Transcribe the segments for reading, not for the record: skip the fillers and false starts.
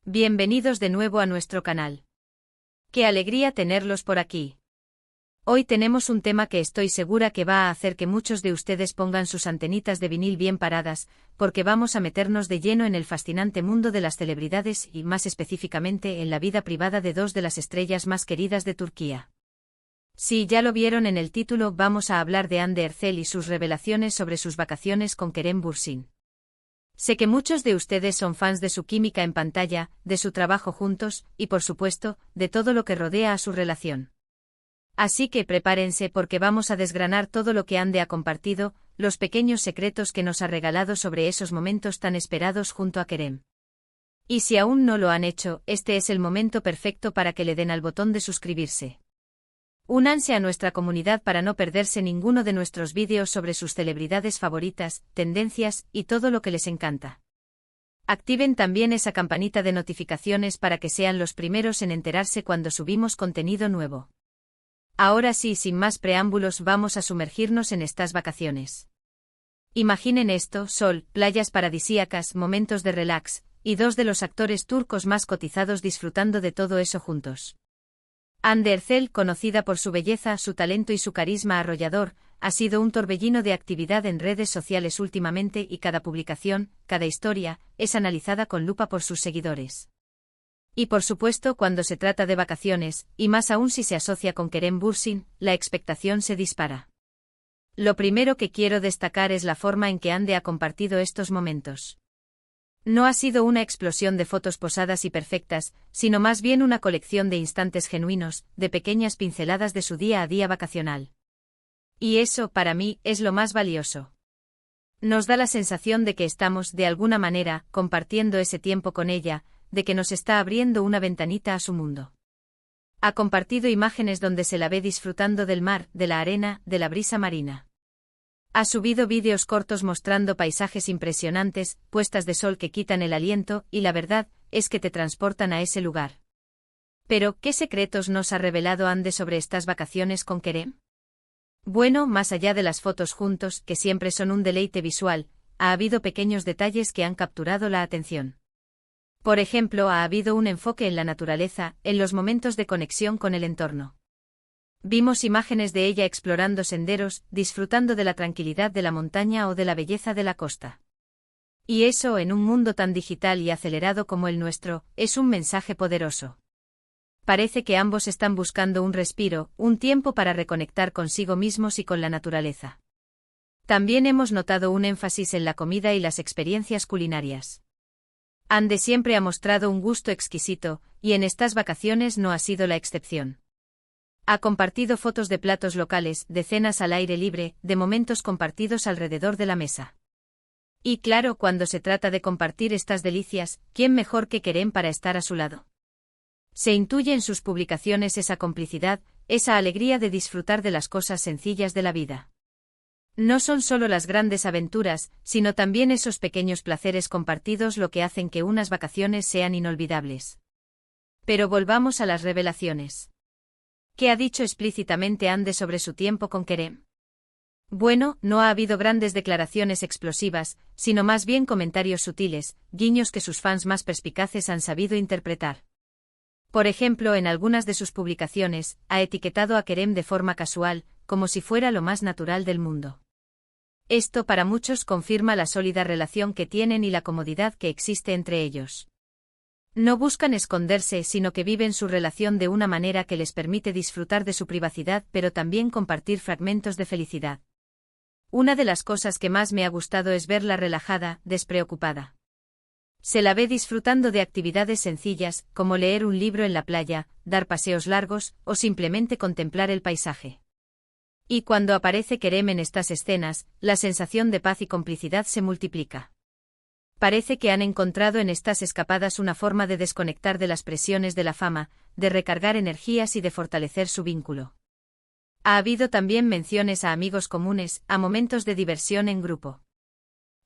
Bienvenidos de nuevo a nuestro canal. ¡Qué alegría tenerlos por aquí! Hoy tenemos un tema que estoy segura que va a hacer que muchos de ustedes pongan sus antenitas de vinil bien paradas, porque vamos a meternos de lleno en el fascinante mundo de las celebridades y más específicamente en la vida privada de dos de las estrellas más queridas de Turquía. Si ya lo vieron en el título, vamos a hablar de Hande Erçel y sus revelaciones sobre sus vacaciones con Kerem Bürsin. Sé que muchos de ustedes son fans de su química en pantalla, de su trabajo juntos, y por supuesto, de todo lo que rodea a su relación. Así que prepárense porque vamos a desgranar todo lo que Hande ha compartido, los pequeños secretos que nos ha regalado sobre esos momentos tan esperados junto a Kerem. Y si aún no lo han hecho, este es el momento perfecto para que le den al botón de suscribirse. Únanse a nuestra comunidad para no perderse ninguno de nuestros vídeos sobre sus celebridades favoritas, tendencias y todo lo que les encanta. Activen también esa campanita de notificaciones para que sean los primeros en enterarse cuando subimos contenido nuevo. Ahora sí, sin más preámbulos, vamos a sumergirnos en estas vacaciones. Imaginen esto: sol, playas paradisíacas, momentos de relax, y dos de los actores turcos más cotizados disfrutando de todo eso juntos. Hande Erçel, conocida por su belleza, su talento y su carisma arrollador, ha sido un torbellino de actividad en redes sociales últimamente y cada publicación, cada historia, es analizada con lupa por sus seguidores. Y por supuesto, cuando se trata de vacaciones, y más aún si se asocia con Kerem Bürsin, la expectación se dispara. Lo primero que quiero destacar es la forma en que Hande ha compartido estos momentos. No ha sido una explosión de fotos posadas y perfectas, sino más bien una colección de instantes genuinos, de pequeñas pinceladas de su día a día vacacional. Y eso, para mí, es lo más valioso. Nos da la sensación de que estamos, de alguna manera, compartiendo ese tiempo con ella, de que nos está abriendo una ventanita a su mundo. Ha compartido imágenes donde se la ve disfrutando del mar, de la arena, de la brisa marina. Ha subido vídeos cortos mostrando paisajes impresionantes, puestas de sol que quitan el aliento, y la verdad es que te transportan a ese lugar. Pero, ¿qué secretos nos ha revelado Hande sobre estas vacaciones con Kerem? Bueno, más allá de las fotos juntos, que siempre son un deleite visual, ha habido pequeños detalles que han capturado la atención. Por ejemplo, ha habido un enfoque en la naturaleza, en los momentos de conexión con el entorno. Vimos imágenes de ella explorando senderos, disfrutando de la tranquilidad de la montaña o de la belleza de la costa. Y eso, en un mundo tan digital y acelerado como el nuestro, es un mensaje poderoso. Parece que ambos están buscando un respiro, un tiempo para reconectar consigo mismos y con la naturaleza. También hemos notado un énfasis en la comida y las experiencias culinarias. Hande siempre ha mostrado un gusto exquisito, y en estas vacaciones no ha sido la excepción. Ha compartido fotos de platos locales, de cenas al aire libre, de momentos compartidos alrededor de la mesa. Y claro, cuando se trata de compartir estas delicias, ¿quién mejor que Kerem para estar a su lado? Se intuye en sus publicaciones esa complicidad, esa alegría de disfrutar de las cosas sencillas de la vida. No son solo las grandes aventuras, sino también esos pequeños placeres compartidos lo que hacen que unas vacaciones sean inolvidables. Pero volvamos a las revelaciones. ¿Qué ha dicho explícitamente Hande sobre su tiempo con Kerem? Bueno, no ha habido grandes declaraciones explosivas, sino más bien comentarios sutiles, guiños que sus fans más perspicaces han sabido interpretar. Por ejemplo, en algunas de sus publicaciones, ha etiquetado a Kerem de forma casual, como si fuera lo más natural del mundo. Esto para muchos confirma la sólida relación que tienen y la comodidad que existe entre ellos. No buscan esconderse, sino que viven su relación de una manera que les permite disfrutar de su privacidad pero también compartir fragmentos de felicidad. Una de las cosas que más me ha gustado es verla relajada, despreocupada. Se la ve disfrutando de actividades sencillas, como leer un libro en la playa, dar paseos largos, o simplemente contemplar el paisaje. Y cuando aparece Kerem en estas escenas, la sensación de paz y complicidad se multiplica. Parece que han encontrado en estas escapadas una forma de desconectar de las presiones de la fama, de recargar energías y de fortalecer su vínculo. Ha habido también menciones a amigos comunes, a momentos de diversión en grupo.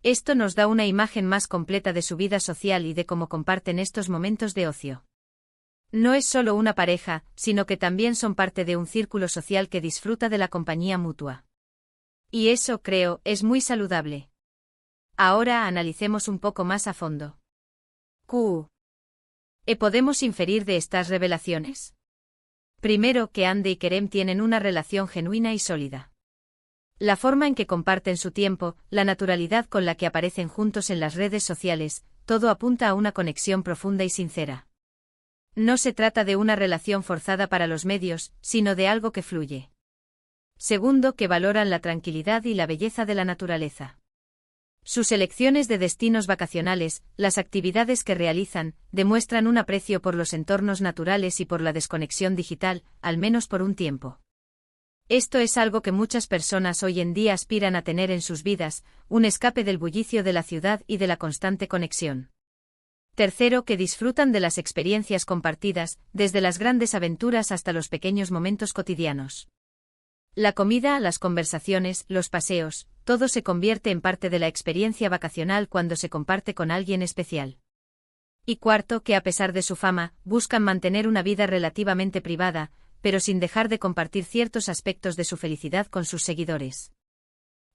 Esto nos da una imagen más completa de su vida social y de cómo comparten estos momentos de ocio. No es solo una pareja, sino que también son parte de un círculo social que disfruta de la compañía mutua. Y eso, creo, es muy saludable. Ahora analicemos un poco más a fondo. Q. Podemos inferir de estas revelaciones? Primero, que Ande y Kerem tienen una relación genuina y sólida. La forma en que comparten su tiempo, la naturalidad con la que aparecen juntos en las redes sociales, todo apunta a una conexión profunda y sincera. No se trata de una relación forzada para los medios, sino de algo que fluye. Segundo, que valoran la tranquilidad y la belleza de la naturaleza. Sus elecciones de destinos vacacionales, las actividades que realizan, demuestran un aprecio por los entornos naturales y por la desconexión digital, al menos por un tiempo. Esto es algo que muchas personas hoy en día aspiran a tener en sus vidas, un escape del bullicio de la ciudad y de la constante conexión. Tercero, que disfrutan de las experiencias compartidas, desde las grandes aventuras hasta los pequeños momentos cotidianos. La comida, las conversaciones, los paseos, todo se convierte en parte de la experiencia vacacional cuando se comparte con alguien especial. Y cuarto, que a pesar de su fama, buscan mantener una vida relativamente privada, pero sin dejar de compartir ciertos aspectos de su felicidad con sus seguidores.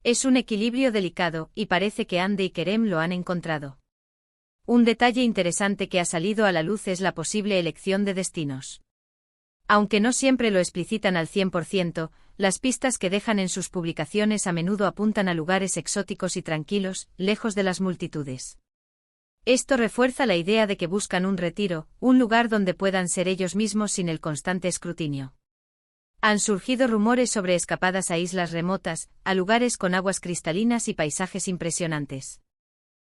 Es un equilibrio delicado, y parece que Ande y Kerem lo han encontrado. Un detalle interesante que ha salido a la luz es la posible elección de destinos. Aunque no siempre lo explicitan al 100%, las pistas que dejan en sus publicaciones a menudo apuntan a lugares exóticos y tranquilos, lejos de las multitudes. Esto refuerza la idea de que buscan un retiro, un lugar donde puedan ser ellos mismos sin el constante escrutinio. Han surgido rumores sobre escapadas a islas remotas, a lugares con aguas cristalinas y paisajes impresionantes.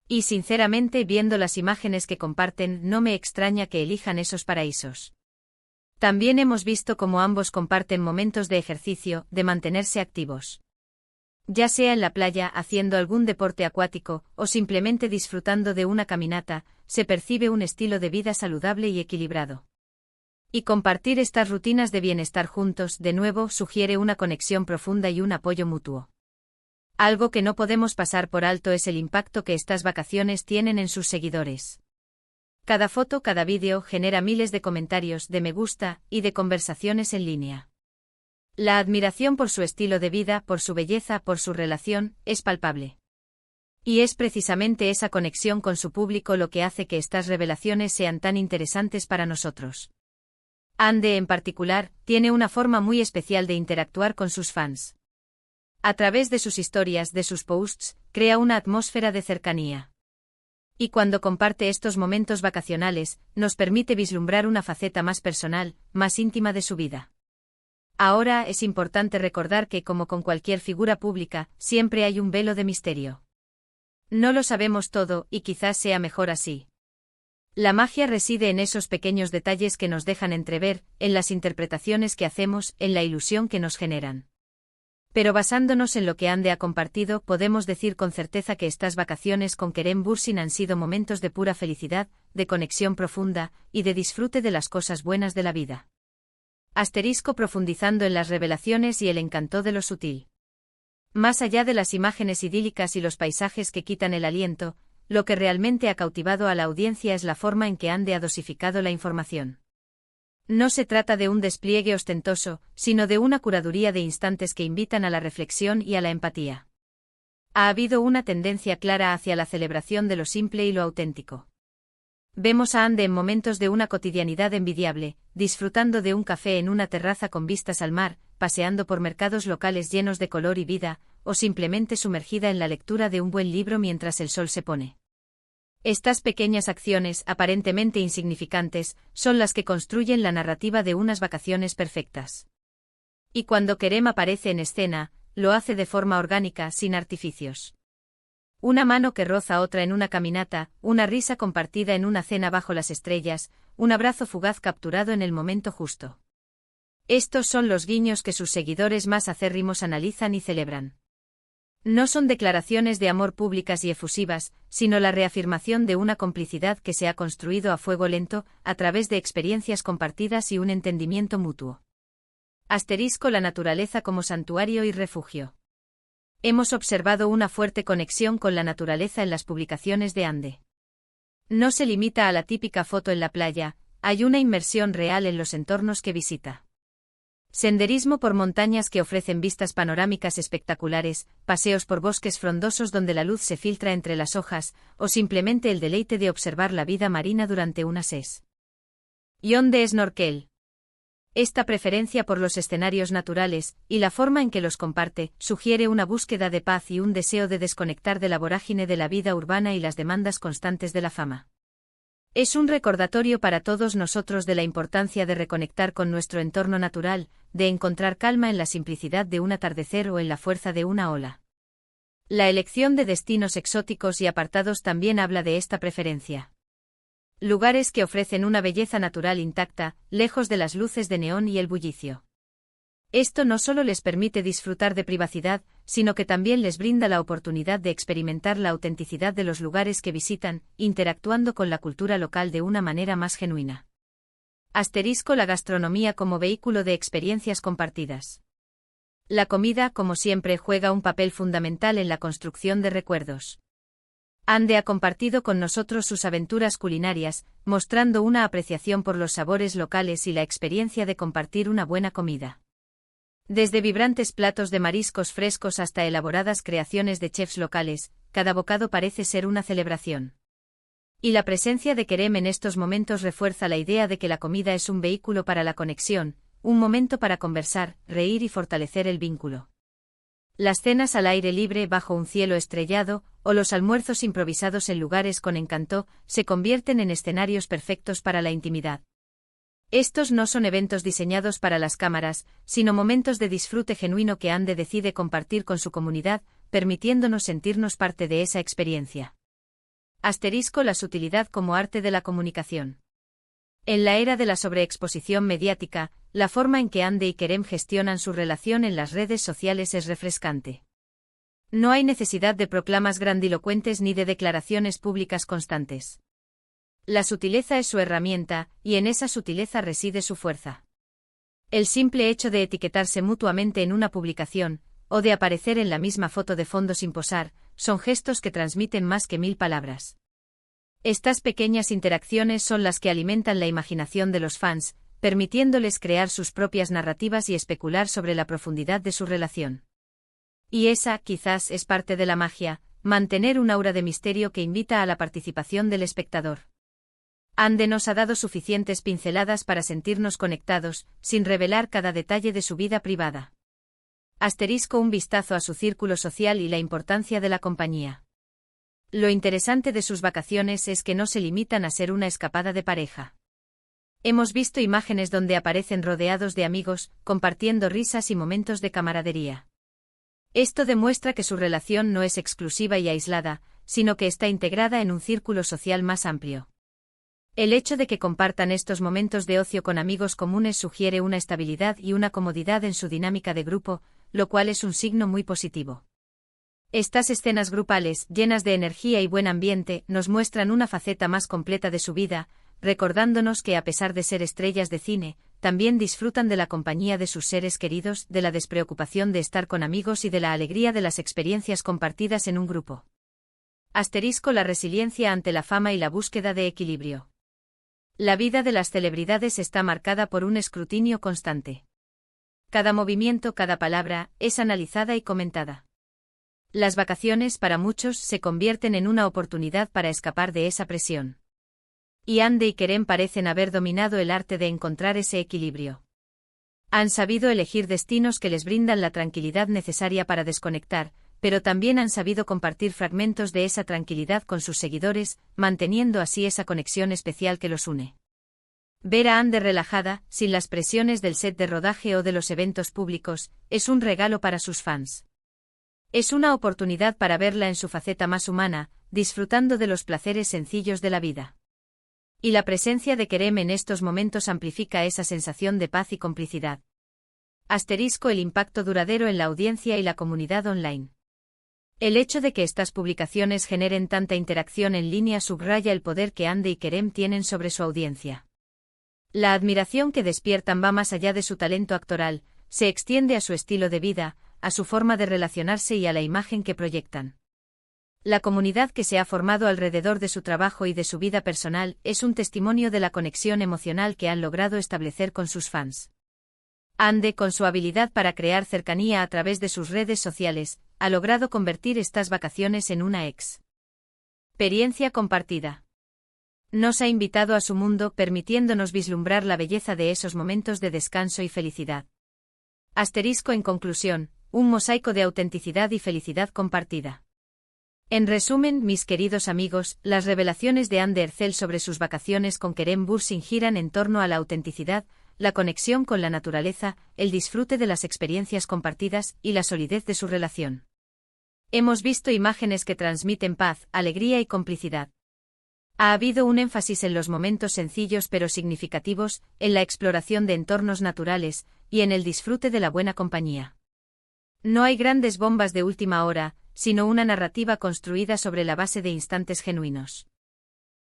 Y sinceramente, viendo las imágenes que comparten, no me extraña que elijan esos paraísos. También hemos visto cómo ambos comparten momentos de ejercicio, de mantenerse activos. Ya sea en la playa, haciendo algún deporte acuático, o simplemente disfrutando de una caminata, se percibe un estilo de vida saludable y equilibrado. Y compartir estas rutinas de bienestar juntos, de nuevo, sugiere una conexión profunda y un apoyo mutuo. Algo que no podemos pasar por alto es el impacto que estas vacaciones tienen en sus seguidores. Cada foto, cada vídeo genera miles de comentarios, de me gusta, y de conversaciones en línea. La admiración por su estilo de vida, por su belleza, por su relación, es palpable. Y es precisamente esa conexión con su público lo que hace que estas revelaciones sean tan interesantes para nosotros. Ande, en particular, tiene una forma muy especial de interactuar con sus fans. A través de sus historias, de sus posts, crea una atmósfera de cercanía. Y cuando comparte estos momentos vacacionales, nos permite vislumbrar una faceta más personal, más íntima de su vida. Ahora, es importante recordar que, como con cualquier figura pública, siempre hay un velo de misterio. No lo sabemos todo, y quizás sea mejor así. La magia reside en esos pequeños detalles que nos dejan entrever, en las interpretaciones que hacemos, en la ilusión que nos generan. Pero basándonos en lo que Ande ha compartido, podemos decir con certeza que estas vacaciones con Kerem Bürsin han sido momentos de pura felicidad, de conexión profunda, y de disfrute de las cosas buenas de la vida. Profundizando en las revelaciones y el encanto de lo sutil. Más allá de las imágenes idílicas y los paisajes que quitan el aliento, lo que realmente ha cautivado a la audiencia es la forma en que Ande ha dosificado la información. No se trata de un despliegue ostentoso, sino de una curaduría de instantes que invitan a la reflexión y a la empatía. Ha habido una tendencia clara hacia la celebración de lo simple y lo auténtico. Vemos a Ande en momentos de una cotidianidad envidiable, disfrutando de un café en una terraza con vistas al mar, paseando por mercados locales llenos de color y vida, o simplemente sumergida en la lectura de un buen libro mientras el sol se pone. Estas pequeñas acciones, aparentemente insignificantes, son las que construyen la narrativa de unas vacaciones perfectas. Y cuando Kerem aparece en escena, lo hace de forma orgánica, sin artificios. Una mano que roza otra en una caminata, una risa compartida en una cena bajo las estrellas, un abrazo fugaz capturado en el momento justo. Estos son los guiños que sus seguidores más acérrimos analizan y celebran. No son declaraciones de amor públicas y efusivas, sino la reafirmación de una complicidad que se ha construido a fuego lento, a través de experiencias compartidas y un entendimiento mutuo. La naturaleza como santuario y refugio. Hemos observado una fuerte conexión con la naturaleza en las publicaciones de Ande. No se limita a la típica foto en la playa, hay una inmersión real en los entornos que visita. Senderismo por montañas que ofrecen vistas panorámicas espectaculares, paseos por bosques frondosos donde la luz se filtra entre las hojas, o simplemente el deleite de observar la vida marina durante una ses. Ion de Snorkel. Esta preferencia por los escenarios naturales, y la forma en que los comparte, sugiere una búsqueda de paz y un deseo de desconectar de la vorágine de la vida urbana y las demandas constantes de la fama. Es un recordatorio para todos nosotros de la importancia de reconectar con nuestro entorno natural, de encontrar calma en la simplicidad de un atardecer o en la fuerza de una ola. La elección de destinos exóticos y apartados también habla de esta preferencia. Lugares que ofrecen una belleza natural intacta, lejos de las luces de neón y el bullicio. Esto no solo les permite disfrutar de privacidad, sino que también les brinda la oportunidad de experimentar la autenticidad de los lugares que visitan, interactuando con la cultura local de una manera más genuina. La gastronomía como vehículo de experiencias compartidas. La comida, como siempre, juega un papel fundamental en la construcción de recuerdos. Ande ha compartido con nosotros sus aventuras culinarias, mostrando una apreciación por los sabores locales y la experiencia de compartir una buena comida. Desde vibrantes platos de mariscos frescos hasta elaboradas creaciones de chefs locales, cada bocado parece ser una celebración. Y la presencia de Kerem en estos momentos refuerza la idea de que la comida es un vehículo para la conexión, un momento para conversar, reír y fortalecer el vínculo. Las cenas al aire libre bajo un cielo estrellado, o los almuerzos improvisados en lugares con encanto, se convierten en escenarios perfectos para la intimidad. Estos no son eventos diseñados para las cámaras, sino momentos de disfrute genuino que Ande decide compartir con su comunidad, permitiéndonos sentirnos parte de esa experiencia. La sutilidad como arte de la comunicación. En la era de la sobreexposición mediática, la forma en que Ande y Kerem gestionan su relación en las redes sociales es refrescante. No hay necesidad de proclamas grandilocuentes ni de declaraciones públicas constantes. La sutileza es su herramienta, y en esa sutileza reside su fuerza. El simple hecho de etiquetarse mutuamente en una publicación, o de aparecer en la misma foto de fondo sin posar, son gestos que transmiten más que 1000 palabras. Estas pequeñas interacciones son las que alimentan la imaginación de los fans, permitiéndoles crear sus propias narrativas y especular sobre la profundidad de su relación. Y esa, quizás, es parte de la magia, mantener un aura de misterio que invita a la participación del espectador. Ande nos ha dado suficientes pinceladas para sentirnos conectados, sin revelar cada detalle de su vida privada. Un vistazo a su círculo social y la importancia de la compañía. Lo interesante de sus vacaciones es que no se limitan a ser una escapada de pareja. Hemos visto imágenes donde aparecen rodeados de amigos, compartiendo risas y momentos de camaradería. Esto demuestra que su relación no es exclusiva y aislada, sino que está integrada en un círculo social más amplio. El hecho de que compartan estos momentos de ocio con amigos comunes sugiere una estabilidad y una comodidad en su dinámica de grupo, lo cual es un signo muy positivo. Estas escenas grupales, llenas de energía y buen ambiente, nos muestran una faceta más completa de su vida, recordándonos que a pesar de ser estrellas de cine, también disfrutan de la compañía de sus seres queridos, de la despreocupación de estar con amigos y de la alegría de las experiencias compartidas en un grupo. La resiliencia ante la fama y la búsqueda de equilibrio. La vida de las celebridades está marcada por un escrutinio constante. Cada movimiento, cada palabra, es analizada y comentada. Las vacaciones para muchos se convierten en una oportunidad para escapar de esa presión. Y Ande y Kerem parecen haber dominado el arte de encontrar ese equilibrio. Han sabido elegir destinos que les brindan la tranquilidad necesaria para desconectar, pero también han sabido compartir fragmentos de esa tranquilidad con sus seguidores, manteniendo así esa conexión especial que los une. Ver a Ande relajada, sin las presiones del set de rodaje o de los eventos públicos, es un regalo para sus fans. Es una oportunidad para verla en su faceta más humana, disfrutando de los placeres sencillos de la vida. Y la presencia de Kerem en estos momentos amplifica esa sensación de paz y complicidad. El impacto duradero en la audiencia y la comunidad online. El hecho de que estas publicaciones generen tanta interacción en línea subraya el poder que Ande y Kerem tienen sobre su audiencia. La admiración que despiertan va más allá de su talento actoral, se extiende a su estilo de vida, a su forma de relacionarse y a la imagen que proyectan. La comunidad que se ha formado alrededor de su trabajo y de su vida personal es un testimonio de la conexión emocional que han logrado establecer con sus fans. Ande, con su habilidad para crear cercanía a través de sus redes sociales, ha logrado convertir estas vacaciones en una experiencia compartida. Nos ha invitado a su mundo, permitiéndonos vislumbrar la belleza de esos momentos de descanso y felicidad. Asterisco en conclusión, un mosaico de autenticidad y felicidad compartida. En resumen, mis queridos amigos, las revelaciones de Anne Ercel sobre sus vacaciones con Kerem Bürsin giran en torno a la autenticidad, la conexión con la naturaleza, el disfrute de las experiencias compartidas y la solidez de su relación. Hemos visto imágenes que transmiten paz, alegría y complicidad. Ha habido un énfasis en los momentos sencillos pero significativos, en la exploración de entornos naturales, y en el disfrute de la buena compañía. No hay grandes bombas de última hora, sino una narrativa construida sobre la base de instantes genuinos.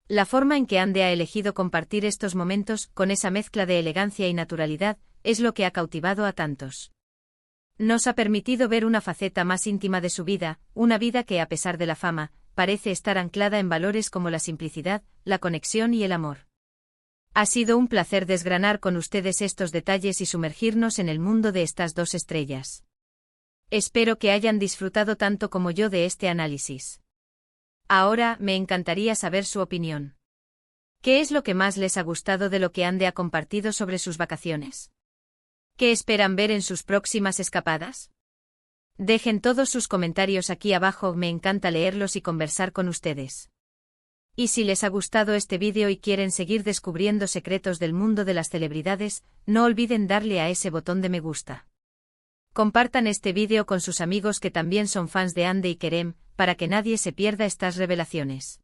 La forma en que Anne ha elegido compartir estos momentos, con esa mezcla de elegancia y naturalidad, es lo que ha cautivado a tantos. Nos ha permitido ver una faceta más íntima de su vida, una vida que, a pesar de la fama, parece estar anclada en valores como la simplicidad, la conexión y el amor. Ha sido un placer desgranar con ustedes estos detalles y sumergirnos en el mundo de estas dos estrellas. Espero que hayan disfrutado tanto como yo de este análisis. Ahora, me encantaría saber su opinión. ¿Qué es lo que más les ha gustado de lo que Anne ha compartido sobre sus vacaciones? ¿Qué esperan ver en sus próximas escapadas? Dejen todos sus comentarios aquí abajo, me encanta leerlos y conversar con ustedes. Y si les ha gustado este vídeo y quieren seguir descubriendo secretos del mundo de las celebridades, no olviden darle a ese botón de me gusta. Compartan este vídeo con sus amigos que también son fans de Anne y Kerem, para que nadie se pierda estas revelaciones.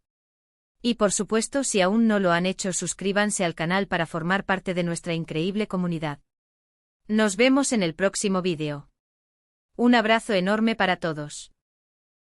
Y por supuesto, si aún no lo han hecho, suscríbanse al canal para formar parte de nuestra increíble comunidad. Nos vemos en el próximo vídeo. Un abrazo enorme para todos.